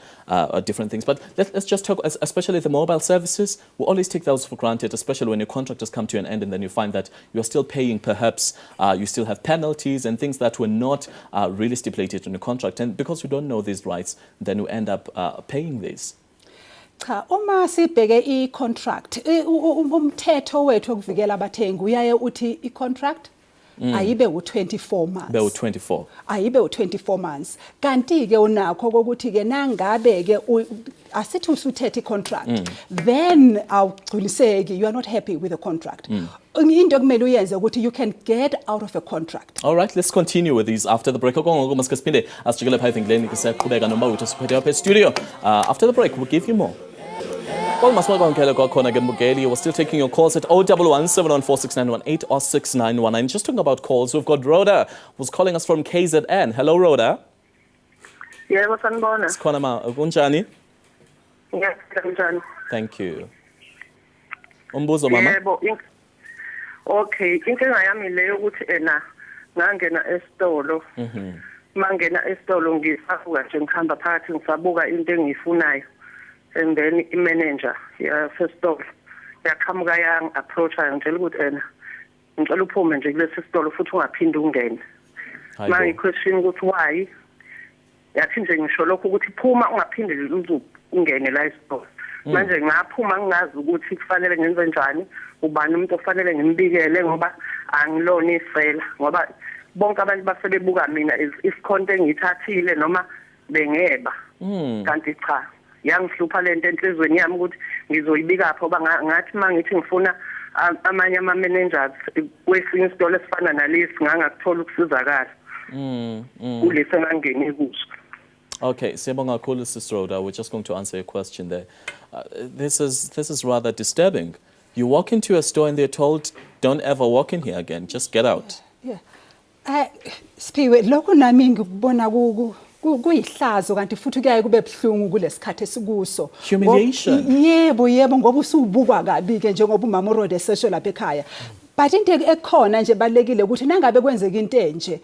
Speaker 1: different things. But let's just talk, especially the mobile services, we always take those for granted, especially when your contractors come to an end and then you find that you're still paying, perhaps you still have penalties and things that were not really stipulated in the contract, and because we don't know these rights, then we end up paying these.
Speaker 15: Cha, uma sibheke i-contract umthetho wethu okuvikela abathengi uyaye uthi i-contract ayibe u-24 months.
Speaker 1: Be u-24.
Speaker 15: Ayibe u-24 months. Kanti ke unakho ukuthi ke nangabe ke asithi usuthethe i-contract, then awugculiseki, you are not happy with the contract. Into kumele uyenze ukuthi you can get out of a contract.
Speaker 1: All right, let's continue with these after the break. Studio. After the break, we'll give you more. Well, we're still taking your calls at 011-714-6918 or 6919. Just talking about calls, we've got RHODA, who's calling us from KZN. Hello, RHODA.
Speaker 19: Yeah, what's on bonus?
Speaker 1: Kunjani?
Speaker 19: Yeah, kunjani.
Speaker 1: Thank you. Umbuzo mama.
Speaker 19: Yebo. Okay, inkinga yami leyo ukuthi ngangena esitolo. Mangena esitolo ngisabuka nje ngikhamba phakathi ngisabuka into engiyifunayo. And then i-manager yasesitolo yaqhamuka yang-approacha ngitshela ukuthi ngicela uphume nje kulesi sitolo futhi ungaphinde ungene. Mangi-question ukuthi why, yathi nje ngisho lokho ukuthi phuma ungaphinde ungene la esitolo. Manje ngaphuma ngingazi ukuthi kufanele ngenze njani, ubani umuntu ofanele ngimbikele ngoba angilona ifela, ngoba bonke abantu basebebuka mina isikhonto engithathile noma bengeba. Kanti cha, yangihlupha lento enhlizweni yami ukuthi ngizoyibika pho ngathi mangithi ngifuna amanye ama-managers kwesinye isitolo esifana nalesi ngangakuthola ukusizakala kulesi engangene kuso.
Speaker 1: Okay, Siyabonga kakhulu, Sister RHODA. We're just going to answer your question there. This is rather disturbing. You walk into a store and they're told, don't ever walk in here again, just get out.
Speaker 15: Yeah. Siphiwe, lokho nami ngikubona kuyihlazo kanti futhi kuyaye kube buhlungu kulesikhathi esikuso.
Speaker 1: Humiliation.
Speaker 15: Yebo ngoba usubukwa kabi ke njengoba umama RHODA esesho lapha ekhaya. but into ekhona nje balekile ukuthi nangabe kwenzeka into enje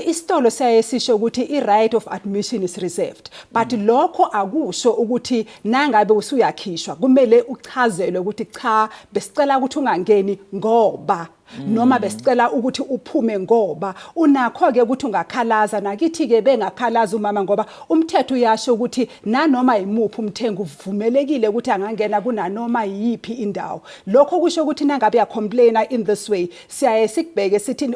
Speaker 15: isitolo sisho ukuthi i-right of admission is reserved, but lokho akusho ukuthi nangabe usuyakhishwa kumele uchazelwe ukuthi cha besicela ukuthi ungangeni ngoba noma besicela ukuthi uphume ngoba unakho ke ukuthi ungakhalaza nakithi ke bengakhalaza umama ngoba umthetho uyasho ukuthi nanoma imuphi umthengi uvumelekile ukuthi angangena kunanoma yipi indawo. Lokho kusho ukuthi nangabe uyacomplaina in this way siyaye sikubheke sithi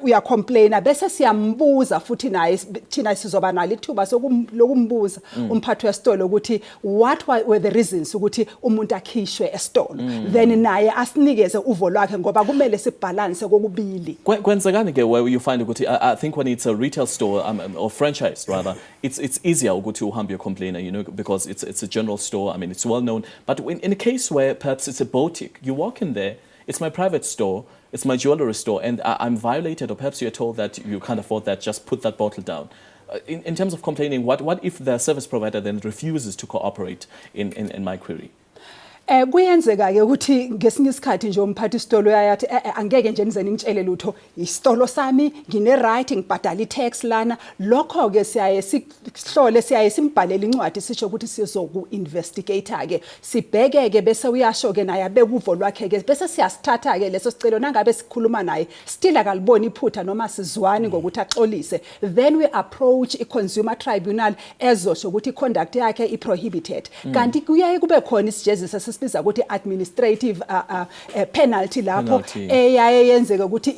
Speaker 15: uyacomplaina bese siyambuza futhi naye thina sizoba nalo ithuba sokumbuza umphathi wesitolo ukuthi what were the reasons ukuthi umuntu akhishwe esitolo, then naye asinikeze uvo lwakhe ngoba kumele balance kokubili.
Speaker 1: Kwenzekani ke where you find ukuthi I think when it's a retail store or franchise rather, it's easier ukuthi uhambe your complainer, you know, because it's a general store. I mean, it's well known. But in a case where perhaps it's a boutique, you walk in there, it's my private store, it's my jewelry store, and I'm violated, or perhaps you're told that you can't afford that, just put that bottle down. In terms of complaining, what if the service provider then refuses to cooperate in my query?
Speaker 15: Kuyenzeka ke ukuthi ngesinye isikhathi nje umphathi isitolo uyayathi angeke nje nizeni ngitshele lutho isitolo sami ngine right ngibhadala i-tax lana. Lokho ke siyaye sihlole siyaye simbhalele incwadi sisho ukuthi sizoku investigator ke sibheke ke bese uyasho ke naye abeka uvo lwakhe ke bese siyasithatha ke leso sicelo nangabe sikhuluma naye still akaliboni iphutha noma sizwani ngokuthi axolise, then we approach i-consumer tribunal ezosho ukuthi i-conduct yakhe i-prohibited. Kanti kuyaye kube khona isijeziso sibiza ukuthi administrative penalty lapho eyaye yenzeke ukuthi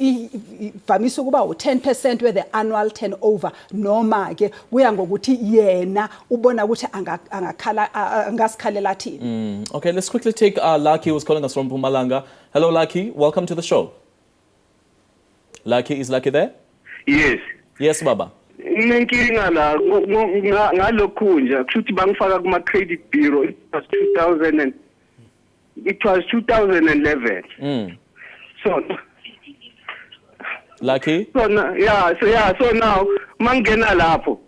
Speaker 15: ivamisa ukuba u10% we the annual turnover noma ke kuya ngokuthi yena ubona ukuthi angasikhalela thini.
Speaker 1: Okay, let's quickly take Lucky, who's calling us from MPUMALANGA. Hello Lucky, welcome to the show. Lucky, is Lucky there?
Speaker 20: Yes.
Speaker 1: Yes baba.
Speaker 20: Nenkinga la ngalokhu nje futhi bangifaka kuma credit bureau it was 2011. So
Speaker 1: Lucky?
Speaker 20: So now mangena lapho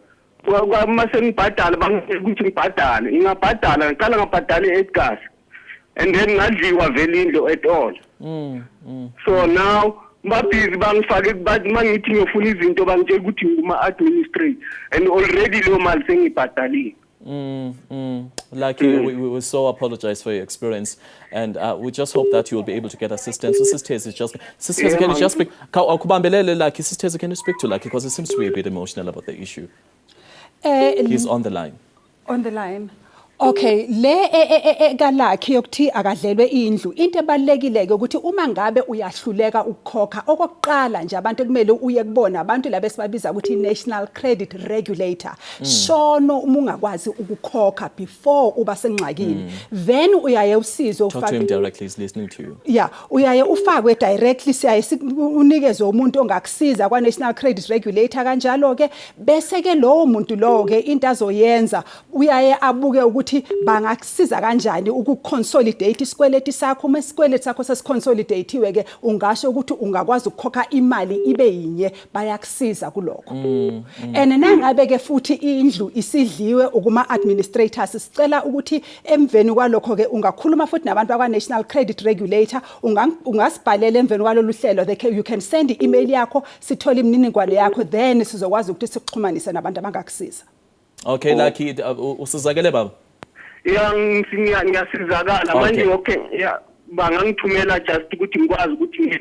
Speaker 20: mase ngibhadala bangithi ngibhadale ngingabhadala ngicala ngabhadala eGas and then ngadliwa velindlo at all. So now babhizi bangifake mangithi ngiyofuna izinto bangitshela ukuthi nguma administrate and already lo mali sengibhadalile.
Speaker 1: Lucky, we so apologize for your experience, and we just hope that you will be able to get assistance. So sisters, can you just speak? Lucky, sisters, can you speak to Lucky, because it seems to be a bit emotional about the issue. He's on the line.
Speaker 15: On the line. Okay, le kalakhi yokuthi akadlelwe indlu into ebalekile ke ukuthi uma ngabe uyahluleka ukukhokha okokuqala nje abantu kumele uye kubona abantu laba esibabiza ukuthi National Credit Regulator shono uma ungakwazi ukukhokha before uba sengxakini, then uyaye usizo
Speaker 1: ufake. Talk to him directly, he's listening to you.
Speaker 15: Yeah, uyaye ufakwe directly siyaye unikezwe umuntu ongakusiza kwa National Credit Regulator kanjalo ke bese ke lowo muntu lowo ke into azoyenza uyaye abuke ukuthi bangakusiza kanjani ukuconsolidate isikweleti sakho. Uma isikweleti sakho sesiconsolidate ke ungasho ukuthi ungakwazi ukukhokha imali ibe yinye, bayakusiza kuloko. And nangabe ke futhi indlu isidliwe ukuma administrators sicela ukuthi emveni kwalokho ke ungakhuluma futhi nabantu bakwa National Credit Regulator, ungasibhalela emveni kwalolu hlelo you can send i-email yakho sithola imininingwane yakho, then sizokwazi ukuthi sikuxhumanise nabantu abangakusiza.
Speaker 1: Okay, Lucky, usizakele baba?
Speaker 20: Ngiyasizakala manje. Okay, yeah, bangangithumela just ukuthi ngikwazi ukuthi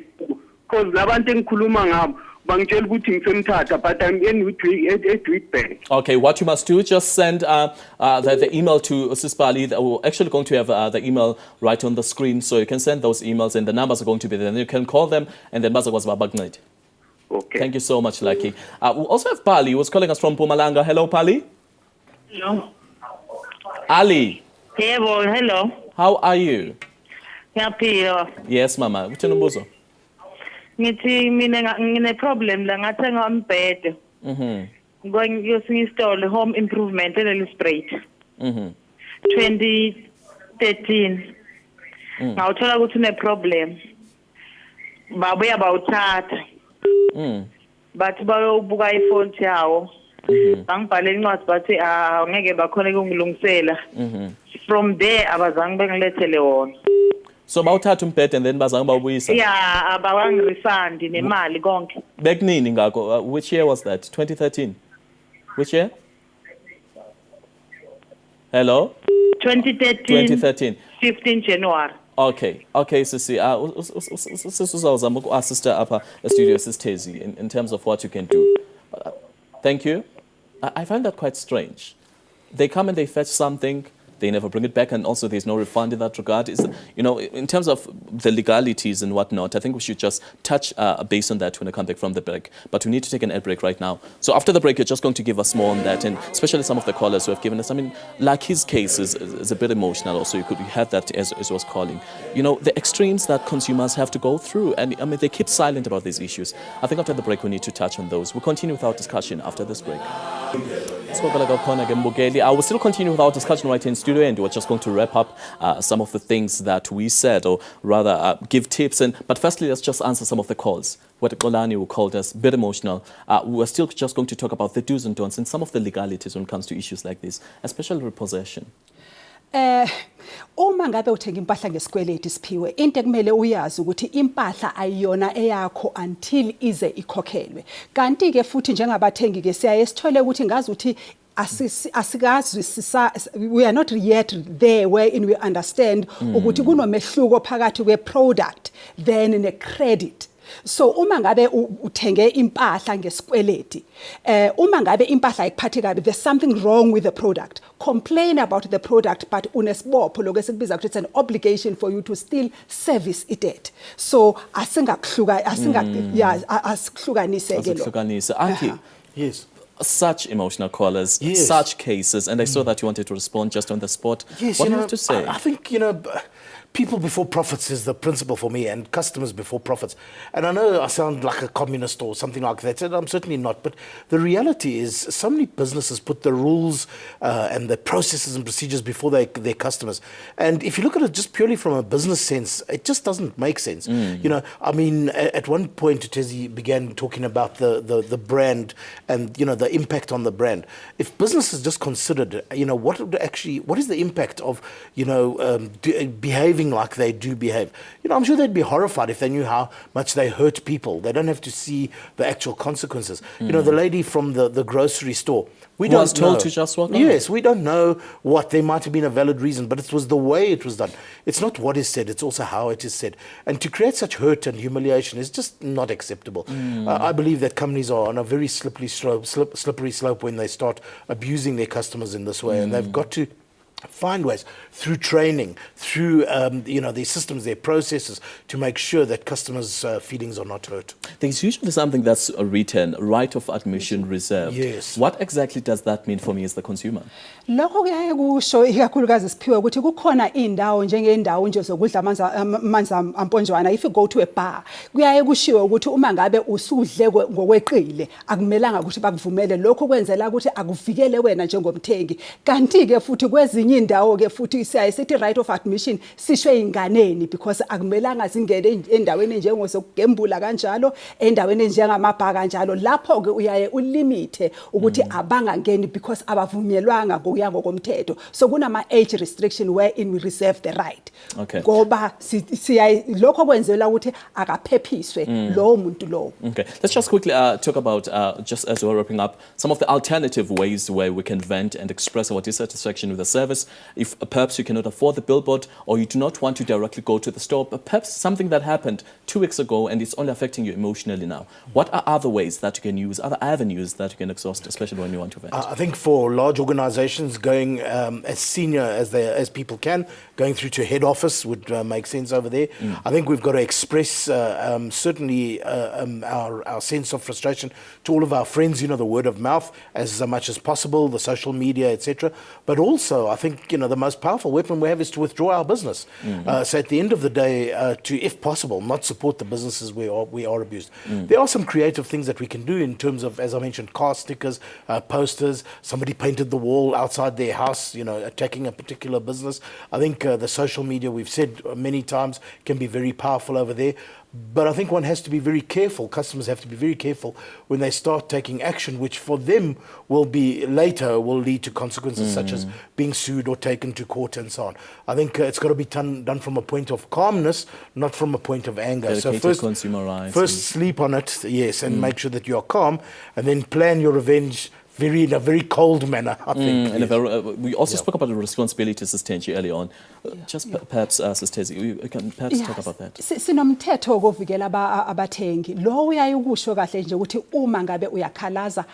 Speaker 20: because labantu engikhuluma ngabo bangitshela ukuthi ngisemthatha, but I'm in with Bank.
Speaker 1: Okay, what you must do, just send the email to Sispali. We're actually going to have the email right on the screen, so you can send those emails and the numbers are going to be there. And you can call them and then bazakwazi babagnet.
Speaker 20: Okay.
Speaker 1: Thank you so much, Lucky. We also have Pali, who's calling us from MPUMALANGA. Hello, Pali.
Speaker 21: Hello.
Speaker 1: Ali.
Speaker 21: Hello.
Speaker 1: How are you?
Speaker 21: Ngiyaphila.
Speaker 1: Yes, mama. Uthini umbuzo?
Speaker 21: Ngithi mina ngine problem la ngathenga umbhede. Ngiyosini store home improvement eLelspruit. 2013. Ngawuthola ukuthi une problem. Babuya bawuthatha. Bathi bayobuka iphone yawo. Bangibhalela incwadi bathi ngeke bakhona ukungilungisela. From there abazange bengilethele wona.
Speaker 1: So bawuthatha umbhede and then bazange bawubuyisa.
Speaker 21: Yeah, abawangirefund nemali konke.
Speaker 1: Bekunini ngakho? Which year was that? 2013. Which year? Hello?
Speaker 21: 2013. 15 January.
Speaker 1: Okay, Sisi. Usuzawuzama uku-assista apha e-studio sisithezi in terms of what you can do. Thank you. I find that quite strange. They come and they fetch something, they never bring it back, and also there's no refund in that regard. In terms of the legalities and whatnot, I think we should just touch base on that when I come back from the break. But we need to take an ad break right now. So after the break, you're just going to give us more on that, and especially some of the callers who have given us. I mean, like his case is a bit emotional also. You had that as was calling. The extremes that consumers have to go through, and I mean, they keep silent about these issues. I think after the break, we need to touch on those. We'll continue with our discussion after this break. I will still continue with our discussion right here in studio, and we're just going to wrap up some of the things that we said, or rather give tips. But firstly, let's just answer some of the calls. What Kolani who called us, a bit emotional. We're still just going to talk about the do's and don'ts and some of the legalities when it comes to issues like this, especially repossession.
Speaker 15: Uma ngabe uthenga impahla ngesikweleti Siphiwe, into ekumele uyazi ukuthi impahla ayiyona eyakho until ize ikhokhelwe. Kanti ke futhi njengabathengi ke siyaye sithole ukuthi ngazi ukuthi we are not yet there wherein we understand ukuthi kunomehluko phakathi kwe-product then ne-credit. So uma ngabe uthenge impahla ngesikweleti, uma ngabe impahla ayikuphathi kabi, there's something wrong with the product. Complain about the product, but unesibopho lokho esikubiza ukuthi it's an obligation for you to still service it. So asikuhlukanise ke lo.
Speaker 14: Yes.
Speaker 1: Such emotional callers,
Speaker 14: yes.
Speaker 1: Such cases, and I saw that you wanted to respond just on the spot.
Speaker 14: Yes,
Speaker 1: what do you have to say?
Speaker 14: I think, people before profits is the principle for me, and customers before profits. And I know I sound like a communist or something like that, and I'm certainly not. But the reality is so many businesses put the rules and the processes and procedures before their customers. And if you look at it just purely from a business sense, it just doesn't make sense. I mean, at one point, Tezi began talking about the brand and, the impact on the brand. If businesses just considered, what is the impact of, behaving like they do behave. I'm sure they'd be horrified if they knew how much they hurt people. They don't have to see the actual consequences. The lady from the grocery store, we don't
Speaker 1: was told to just walk on.
Speaker 14: Yes, we don't know what. There might have been a valid reason, but it was the way it was done. It's not what is said, it's also how it is said. And to create such hurt and humiliation is just not acceptable. I believe that companies are on a very slippery slope when they start abusing their customers in this way, and they've got to find ways through training, through their systems, their processes, to make sure that customers' feelings are not hurt.
Speaker 1: There's usually something that's written, right of admission reserved.
Speaker 14: Yes.
Speaker 1: What exactly does that mean for me as the consumer?
Speaker 15: Lokho kuyaye kusho ikakhulukazi Siphiwe ukuthi kukhona indawo njengeendawo nje zokudla amanzi amponjwana. If you go to a bar, kuyaye kushiwe ukuthi uma ngabe usudle ngokweqile akumelanga ukuthi bakuvumele. Lokho kwenzela ukuthi akuvikele wena njengomthengi. Kanti ke futhi kwezinye indawo ke futhi siyayithi right of admission sishwe inganeni, because akumelanga zingene endaweni njengozokugembula kanjalo, endaweni njengamabha kanjalo. Lapho ke uyaye ulimite ukuthi abangangeni because abavunyelwanga ngokuya ngokomthetho. So kunama age restriction wherein we reserve the right.
Speaker 1: Okay.
Speaker 15: Ngoba lokho kwenzela ukuthi akaphephiswe lo muntu lo.
Speaker 1: Okay. Let's just quickly talk about, just as we're wrapping up, some of the alternative ways where we can vent and express our dissatisfaction with the service. If perhaps you cannot afford the billboard, or you do not want to directly go to the store, but perhaps something that happened 2 weeks ago and it's only affecting you emotionally now. What are other ways that you can use, other avenues that you can exhaust, especially when you want to vent?
Speaker 14: I think for large organizations, going as senior as people can, going through to head office would make sense over there. I think we've got to express certainly our sense of frustration to all of our friends, the word of mouth as much as possible, the social media, etc. But also, I think, the most powerful weapon we have is to withdraw our business. So at the end of the day, to, if possible, not support the businesses where we are abused. There are some creative things that we can do in terms of, as I mentioned, car stickers, posters. Somebody painted the wall outside their house, attacking a particular business. I think the social media, we've said many times, can be very powerful over there. But I think one has to be very careful, customers have to be very careful when they start taking action, which for them will lead to consequences such as being sued or taken to court and so on. I think it's got to be done from a point of calmness, not from a point of anger.
Speaker 1: Dedicated
Speaker 14: So first,
Speaker 1: consumer rights.
Speaker 14: first sleep on it, yes, and make sure that you are calm, and then plan your revenge in a very cold manner, I think.
Speaker 1: And we also spoke about the responsibility, Sister Tenji, early on. Perhaps, Sister Tenji, you can perhaps talk about that.
Speaker 15: Sinomthetho wokuvikela abathengi. Lo uyayikusho kahle nje ukuthi uma ngabe uyakhalaza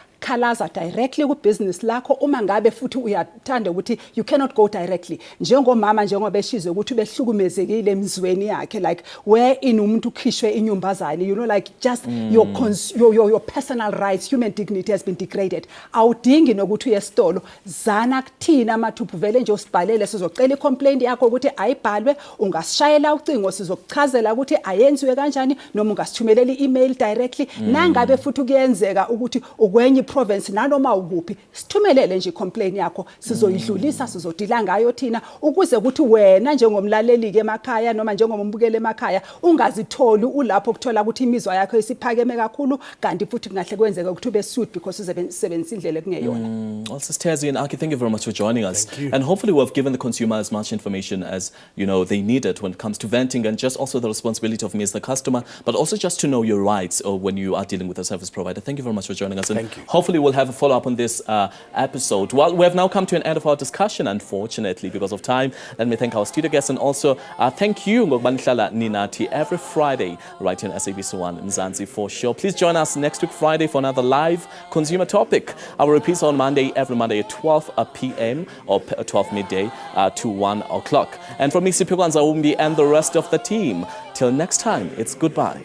Speaker 15: directly ku-business lakho, uma ngabe futhi uyathanda ukuthi you cannot go directly. Njengomama njengoba eshizwe ukuthi ubehlukumezekile emzweni yakhe, like wherein umuntu ukhishwe inyumbazane, you know, like just your personal rights, human dignity has been degraded. Awudingi nokuthi uye esitolo, zana kuthina amathuphu vele nje usibhalele sizocela i-complaint yakho ukuthi ayibhalwe, ungasishayela ucingo sizokuchazela ukuthi ayenziwe kanjani, noma ungasithumelela i-email directly. Nangabe futhi kuyenzeka ukuthi ukwenye province nanoma ukuphi, sithumelele nje i-complaint yakho, sizoyidlulisa, sizodila ngayo thina, ukuze ukuthi wena njengomlaleli ke emakhaya noma njengombukeli emakhaya ungazitholi ulapho ukuthola ukuthi imizwa yakho isiphakeme kakhulu, kanti futhi kungahle kwenzeka ukuthi ube sued because usebenzisa indlela ekungeyona.
Speaker 1: Well, Sister Tezi and Aki, thank you very much for joining us. And hopefully we've given the consumer as much information as, you know, they needed when it comes to venting, and just also the responsibility of me as the customer, but also just to know your rights when you are dealing with a service provider. Thank you very much for joining us. And
Speaker 14: thank you.
Speaker 1: Hopefully we'll have a follow-up on this episode. Well, we have now come to an end of our discussion, unfortunately, because of time. Let me thank our studio guests, and also thank you, Ngokubanihlala Ninati, every Friday right here on SABC 1 Mzansi for sure. Please join us next week Friday for another live consumer topic. Our repeats on Monday, every Monday at 12 p.m. or 12 midday to 1 o'clock. And from me, Sipho Nzaumbi and the rest of the team, till next time, it's goodbye.